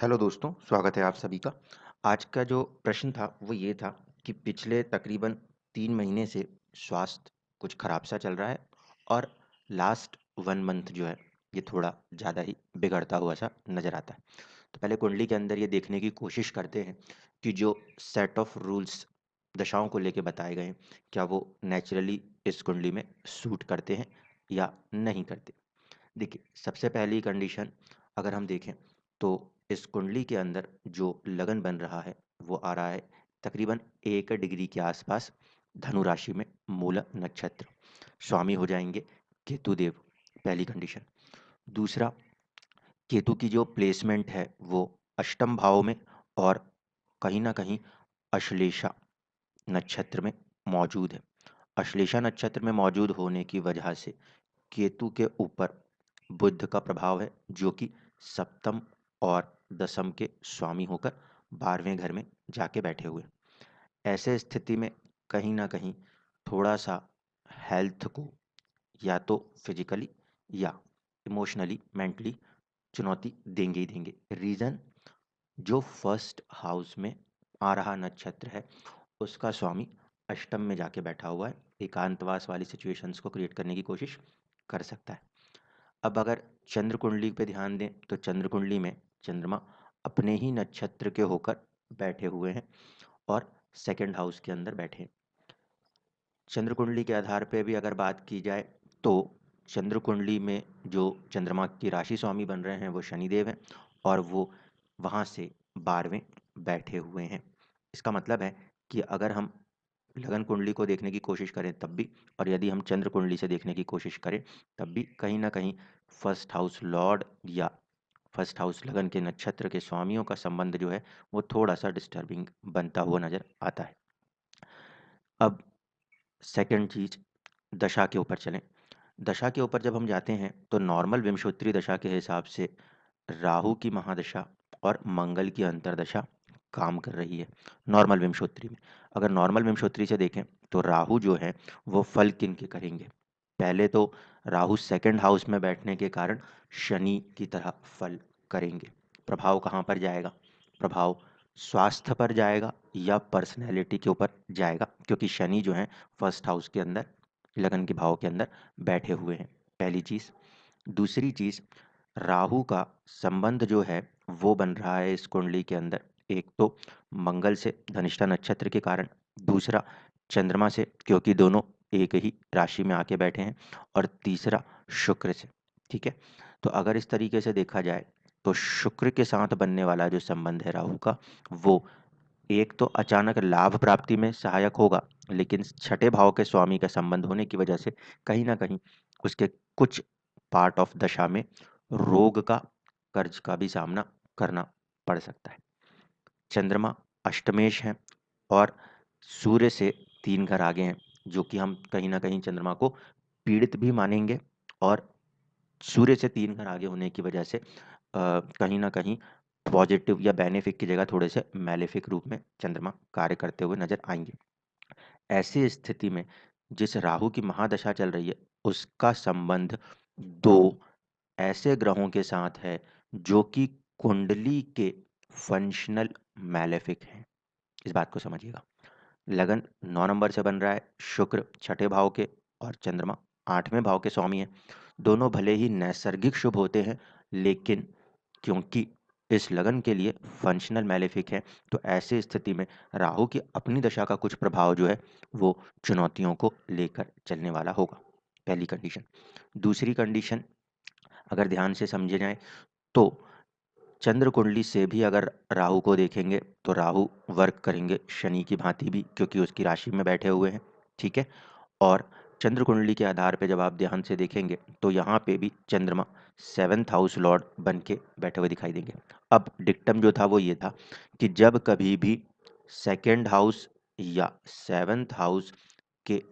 Hello दोस्तों, स्वागत है आप सभी का। आज का जो प्रश्न था वो ये था कि पिछले तकरीबन 3 महीने से स्वास्थ्य कुछ खराब-सा चल रहा है और लास्ट 1 मंथ जो है ये थोड़ा ज़्यादा ही बिगड़ता हुआ-सा नज़र आता है। तो पहले कुंडली के अंदर ये देखने की कोशिश करते हैं कि जो सेट ऑफ रूल्स दशाओं को लेके बताए गए हैं, क्या वो नेचुरली इस कुंडली में सूट करते हैं या नहीं करते। देखिए, सबसे पहली कंडीशन अगर हम देखें तो इस कुंडली के अंदर जो लगन बन रहा है वो आ रहा है तकरीबन 1 डिग्री के आसपास धनु राशि में मूला नक्षत्र। स्वामी हो जाएंगे केतु देव, पहली कंडीशन। दूसरा, केतु की जो प्लेसमेंट है वो अष्टम भाव में और कहीं ना कहीं अश्लेषा नक्षत्र में मौजूद है। अश्लेषा नक्षत्र में मौजूद होने की वजह से केतु के ऊपर बुध का प्रभाव है, जो कि सप्तम और दसम के स्वामी होकर 12वें घर में जाके बैठे हुए। ऐसे स्थिति में कहीं ना कहीं थोड़ा सा हेल्थ को या तो फिजिकली या इमोशनली मेंटली चुनौती देंगे ही देंगे। रीज़न, जो फर्स्ट हाउस में आ रहा नक्षत्र है उसका स्वामी अष्टम में जाके बैठा हुआ है, एकांतवास वाली सिचुएशंस को क्रिएट करने की कोशिश कर सकता है। अब अगर चंद्र कुंडली पे ध्यान दें तो चंद्र कुंडली में चंद्रमा अपने ही नक्षत्र के होकर बैठे हुए हैं और सेकंड हाउस के अंदर बैठे हैं। चंद्र कुंडली के आधार पे भी अगर बात की जाए तो चंद्र कुंडली में जो चंद्रमा की राशि स्वामी बन रहे हैं वो शनिदेव हैं और वो वहाँ से 12वें बैठे हुए हैं। इसका मतलब है कि अगर हम लगन कुंडली को देखने की कोशिश करें तब भी, और यदि हम चंद्र कुंडली से देखने की कोशिश करें तब भी कहीं ना कहीं फर्स्ट हाउस लॉर्ड या फर्स्ट हाउस लगन के नक्षत्र के स्वामियों का संबंध जो है वो थोड़ा सा डिस्टर्बिंग बनता हुआ नजर आता है। अब सेकंड चीज, दशा के ऊपर चलें। दशा के ऊपर जब हम जाते हैं तो नॉर्मल विंशोत्तरी दशा के हिसाब से राहु की महादशा और मंगल की अंतर्दशा काम कर रही है नॉर्मल विंशोत्तरी में। अगर नॉर्मल विंशोत्तरी से देखें तो राहु जो है वो फल किन के करेंगे। पहले तो राहु सेकंड हाउस में बैठने के कारण शनि की तरह फल करेंगे। प्रभाव कहाँ पर जाएगा? प्रभाव स्वास्थ्य पर जाएगा या पर्सनैलिटी के ऊपर जाएगा, क्योंकि शनि जो है फर्स्ट हाउस के अंदर लगन के भाव के अंदर बैठे हुए हैं, पहली चीज़। दूसरी चीज़, राहु का संबंध जो है वो बन रहा है इस कुंडली के अंदर, एक तो मंगल से धनिष्ठा नक्षत्र के कारण, दूसरा चंद्रमा से क्योंकि दोनों एक ही राशि में आके बैठे हैं, और तीसरा शुक्र से। ठीक है, तो अगर इस तरीके से देखा जाए तो शुक्र के साथ बनने वाला जो संबंध है राहु का, वो एक तो अचानक लाभ प्राप्ति में सहायक होगा, लेकिन छठे भाव के स्वामी का संबंध होने की वजह से कहीं ना कहीं उसके कुछ पार्ट ऑफ दशा में रोग का, कर्ज का भी सामना करना पड़ सकता है। चंद्रमा अष्टमेश है और सूर्य से 3 घर आगे हैं, जो कि हम कहीं ना कहीं चंद्रमा को पीड़ित भी मानेंगे, और सूर्य से 3 घर आगे होने की वजह से कहीं ना कहीं पॉजिटिव या बेनिफिक की जगह थोड़े से मैलेफिक रूप में चंद्रमा कार्य करते हुए नजर आएंगे। ऐसी स्थिति में जिस राहु की महादशा चल रही है उसका संबंध दो ऐसे ग्रहों के साथ है जो कि कुंडली के फंक्शनल मैलेफिक हैं। इस बात को समझिएगा। लगन 9 नंबर से बन रहा है, शुक्र छठे भाव के और चंद्रमा 8वें भाव के स्वामी हैं। दोनों भले ही नैसर्गिक शुभ होते हैं, लेकिन क्योंकि इस लगन के लिए फंक्शनल मैलेफिक है, तो ऐसी स्थिति में राहु की अपनी दशा का कुछ प्रभाव जो है वो चुनौतियों को लेकर चलने वाला होगा, पहली कंडीशन। दूसरी कंडीशन अगर ध्यान से समझे जाए तो चंद्र कुंडली से भी अगर राहु को देखेंगे तो राहु वर्क करेंगे शनि की भांति भी, क्योंकि उसकी राशि में बैठे हुए हैं। ठीक है, और चंद्र कुंडली के आधार पे जब आप ध्यान से देखेंगे तो यहाँ पे भी चंद्रमा 7th हाउस लॉर्ड बन के बैठे हुए दिखाई देंगे। अब डिक्टम जो था वो ये था कि जब कभी भी सेकंड हाउस या 7th हाउस के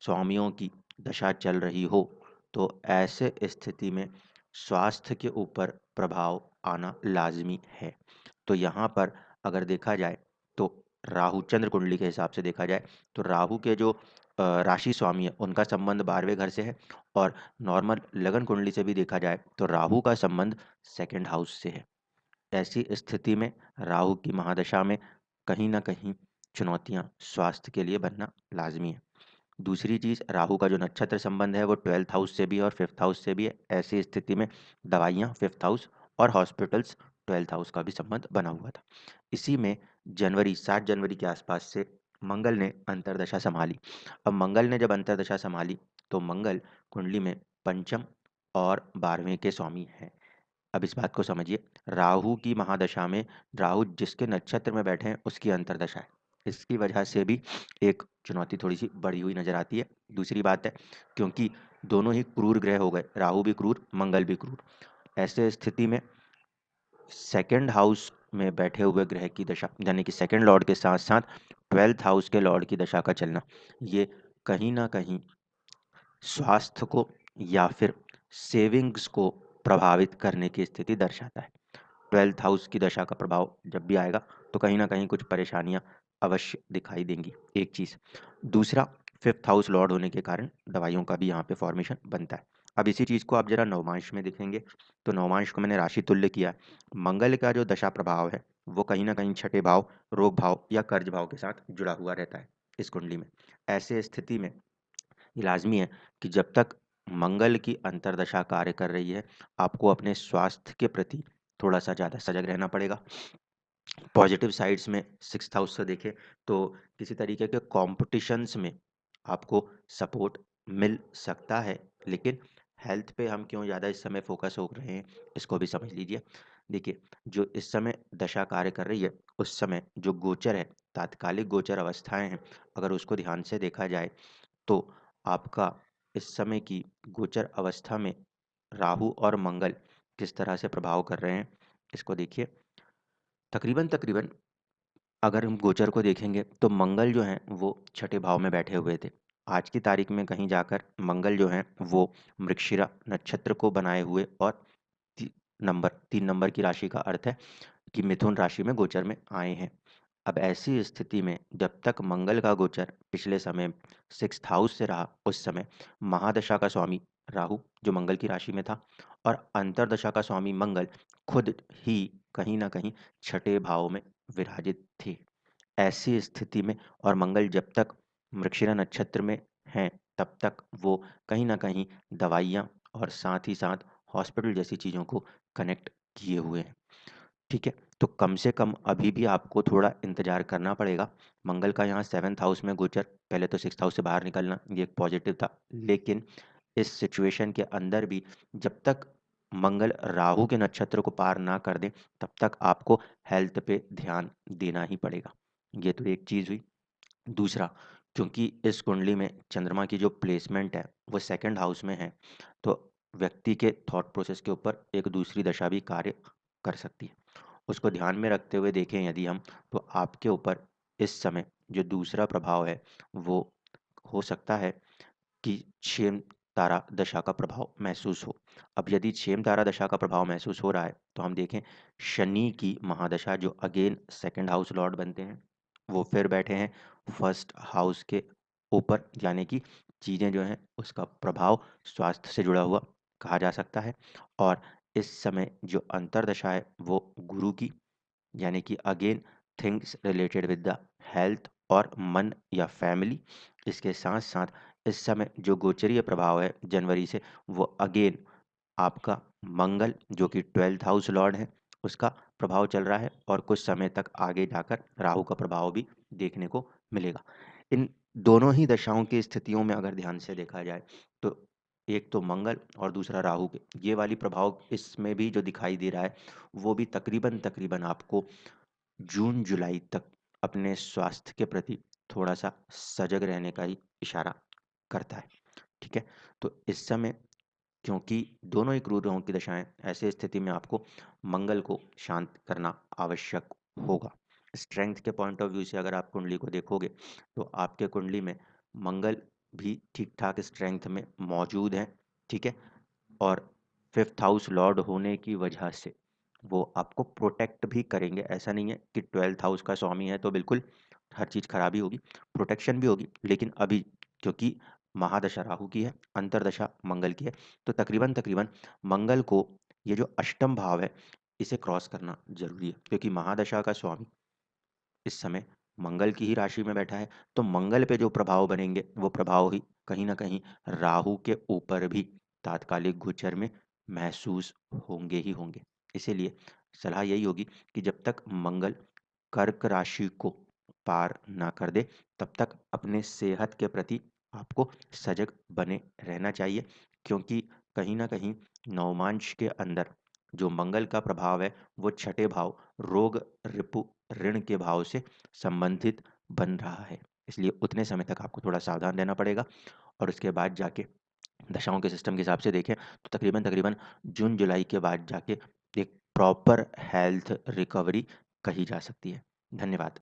स्वामियों की दशा चल रही हो तो ऐसे स्थिति में स्वास्थ्य के ऊपर प्रभाव आना लाजमी है। तो यहाँ पर अगर देखा जाए तो राहु चंद्र कुंडली के हिसाब से देखा जाए तो राहु के जो राशि स्वामी है उनका संबंध 12वें घर से है, और नॉर्मल लगन कुंडली से भी देखा जाए तो राहु का संबंध सेकंड हाउस से है। ऐसी स्थिति में राहु की महादशा में कहीं न कहीं चुनौतियाँ स्वास्थ्य के लिए बनना लाज़मी है। दूसरी चीज़, राहु का जो नक्षत्र संबंध है वो 12th हाउस से भी है और 5th हाउस से भी है। ऐसी स्थिति में दवाइयाँ 5th हाउस और हॉस्पिटल्स 12th हाउस का भी संबंध बना हुआ था। इसी में 7 जनवरी के आसपास से मंगल ने अंतर्दशा संभाली। अब मंगल ने जब अंतर्दशा संभाली तो मंगल कुंडली में पंचम और 12वें के स्वामी हैं। अब इस बात को समझिए, राहु की महादशा में राहु जिसके नक्षत्र में बैठे हैं उसकी अंतर्दशा है। इसकी वजह से भी एक चुनौती थोड़ी-सी बढ़ी हुई नज़र आती है। दूसरी बात है, क्योंकि दोनों ही क्रूर ग्रह हो गए, राहु भी क्रूर, मंगल भी क्रूर। ऐसे स्थिति में सेकंड हाउस में बैठे हुए ग्रह की दशा, यानी कि सेकंड लॉर्ड के साथ-साथ 12th हाउस के लॉर्ड की दशा का चलना, ये कहीं न कहीं स्वास्थ्य को या फिर सेविंग्स को प्रभावित करने की स्थिति दर्शाता है। 12th हाउस की दशा का प्रभाव जब भी आएगा तो कहीं न कहीं कुछ परेशानियाँ अवश्य दिखाई देंगी, एक चीज़। दूसरा, 5th हाउस लॉर्ड होने के कारण दवाइयों का भी यहाँ पे फ़ॉर्मेशन बनता है। अब इसी चीज़ को आप ज़रा नवमांश में देखेंगे, तो नवमांश को मैंने राशि तुल्य किया है। मंगल का जो दशा प्रभाव है, वो कहीं न कहीं छठे भाव, रोग भाव या कर्ज भाव के साथ जुड़ा हुआ रहता है इस कुंडली में। ऐसे स्थिति में ये लाज़मी है कि जब तक मंगल की अंतर्दशा कार्य कर रही है, आपको अपने स्वास्थ्य के प्रति थोड़ा-सा ज़्यादा सजग रहना पड़ेगा। पॉजिटिव साइड्स में 6th हाउस से देखें तो किसी तरीके के कॉम्पिटिशन्स में आपको सपोर्ट मिल सकता है, लेकिन हेल्थ पे हम क्यों ज़्यादा इस समय फ़ोकस हो रहे हैं, इसको भी समझ लीजिए। देखिए, जो इस समय दशा कार्य कर रही है, उस समय जो गोचर है, तात्कालिक गोचर अवस्थाएँ हैं, अगर उसको ध्यान से देखा जाए तो आपका इस समय की गोचर अवस्था में राहु और मंगल किस तरह से प्रभाव कर रहे हैं, इसको देखिए। तकरीबन-तकरीबन अगर हम गोचर को देखेंगे तो मंगल जो हैं वो छठे भाव में बैठे हुए थे। आज की तारीख में कहीं जाकर मंगल जो हैं वो मृगशिरा नक्षत्र को बनाए हुए और ती 3 नंबर की राशि का अर्थ है कि मिथुन राशि में गोचर में आए हैं। अब ऐसी स्थिति में जब तक मंगल का गोचर पिछले समय 6th हाउस से रहा, उस समय महादशा का स्वामी राहु जो मंगल की राशि में था और अंतर्दशा का स्वामी मंगल खुद ही कहीं न कहीं छठे भाव में विराजित थे। ऐसी स्थिति में और मंगल जब तक मृगशिरा नक्षत्र में हैं, तब तक वो कहीं न कहीं दवाइयाँ और साथ ही साथ हॉस्पिटल जैसी चीज़ों को कनेक्ट किए हुए हैं। ठीक है? तो कम से कम अभी भी आपको थोड़ा इंतज़ार करना पड़ेगा। मंगल का यहाँ 7th हाउस में गोचर, पहले तो 6th हाउस से बाहर निकलना, ये एक पॉज़िटिव था। लेकिन इस सिचुएशन के अंदर भी जब तक मंगल राहु के नक्षत्र को पार ना कर दें, तब तक आपको हेल्थ पे ध्यान देना ही पड़ेगा। ये तो एक चीज़ हुई। दूसरा, क्योंकि इस कुंडली में चंद्रमा की जो प्लेसमेंट है, वो सेकंड हाउस में है, तो व्यक्ति के थॉट प्रोसेस के ऊपर एक दूसरी दशा भी कार्य कर सकती है। उसको ध्यान में रखते हुए देखें यदि हम, तो आपके ऊपर इस समय जो दूसरा प्रभाव है, वो हो सकता है कि क्षेम तारा दशा का प्रभाव महसूस हो। अब यदि क्षेम तारा दशा का प्रभाव महसूस हो रहा है, तो हम देखें शनि की महादशा जो अगेन सेकंड हाउस लॉर्ड बनते हैं, वो फिर बैठे हैं फर्स्ट हाउस के ऊपर, यानी कि चीज़ें जो हैं उसका प्रभाव स्वास्थ्य से जुड़ा हुआ कहा जा सकता है। और इस समय जो अंतर्दशा है वो गुरु की, यानी कि again things related with the health और मन या फैमिली। इसके साथ साथ इस समय जो गोचरीय प्रभाव है जनवरी से, वो अगेन आपका मंगल जो कि 12th हाउस लॉर्ड है, उसका प्रभाव चल रहा है और कुछ समय तक आगे जाकर राहु का प्रभाव भी देखने को मिलेगा। इन दोनों ही दशाओं की स्थितियों में अगर ध्यान से देखा जाए तो एक तो मंगल और दूसरा राहु के ये वाली प्रभाव इसमें भी जो दिखाई दे रहा है, वो भी तकरीबन-तकरीबन आपको जून-जुलाई तक अपने स्वास्थ्य के प्रति थोड़ा-सा सजग रहने का ही इशारा करता है। ठीक है? तो इस समय क्योंकि दोनों ही क्रूर ग्रहों की दशाएँ, ऐसी स्थिति में आपको मंगल को शांत करना आवश्यक होगा। स्ट्रेंथ के पॉइंट ऑफ व्यू से अगर आप कुंडली को देखोगे, तो आपके कुंडली में मंगल भी ठीक-ठाक स्ट्रेंथ में मौजूद हैं, ठीक है? और 5th हाउस लॉर्ड होने की वजह से वो आपको प्रोटेक्ट भी करेंगे। ऐसा नहीं है कि 12th हाउस का स्वामी है तो बिल्कुल हर चीज़ खराब ही होगी, प्रोटेक्शन भी होगी। लेकिन अभी क्योंकि महादशा राहु की है, अंतर्दशा मंगल की है, तो तकरीबन-तकरीबन मंगल को ये जो अष्टम भाव है, इसे क्रॉस करना ज़रूरी है, क्योंकि महादशा का स्वामी इस समय मंगल की ही राशि में बैठा है, तो मंगल पे जो प्रभाव बनेंगे, वो प्रभाव ही कहीं न कहीं राहु के ऊपर भी तात्कालिक गोचर में महसूस होंगे ही होंगे। इसीलिए सलाह यही होगी कि जब तक मंगल कर्क राशि को पार ना कर दे, तब तक अपने सेहत के प्रति आपको सजग बने रहना चाहिए, क्योंकि कहीं न कहीं नवमांश के अंदर जो मंगल का प्रभाव है, वो छठे भाव रोग, रिपु, ऋण के भाव से संबंधित बन रहा है। इसलिए उतने समय तक आपको थोड़ा सावधान रहना पड़ेगा, और उसके बाद जाके दशाओं के सिस्टम के हिसाब से देखें तो तकरीबन-तकरीबन जून-जुलाई के बाद जाके एक प्रॉपर हेल्थ रिकवरी कही जा सकती है। धन्यवाद।